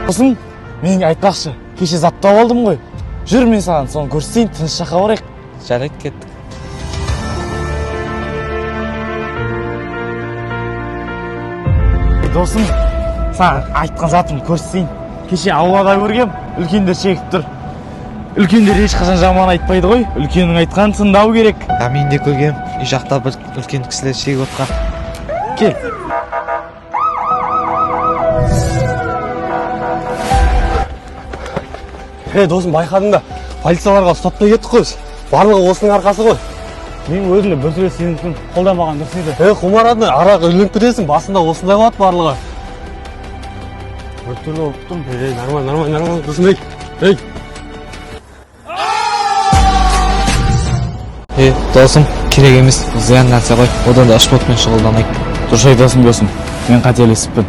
Досым, менің айтпақшы, кеше заттап алдым ғой. Жүр, мен саған соны көрсетейін, тыныш жаққа барайық. Жарайды, кеттік. Досым, саған айтқан затым көрсетейін. Кеше аулада көргем, үлкендер шегіп тұр. Үлкендер ешқашан жаман айтпайды ғой, үлкеннің айтқанын тыңдау керек. Мен де көргем, үй жақта бір үлкен кісілер шегіп отқан. Кел. Досым, байқадың да, полицияларға ұстатпай кеттік қой. Барлығы осының арқасы ғой. Мен өзімді бір сүре сенің қолдамаған дұрыс еді. Құмарадың арақ үйленіп кетесің, басында осындай болады барлығы. Бір түрлі ұттым. Нормально, досым, Досым, керек емес, зиян нәрсе ғой, одан да ашпотпен шұғылданайық. Дұрыс айтасың досым, мен қателесіппін.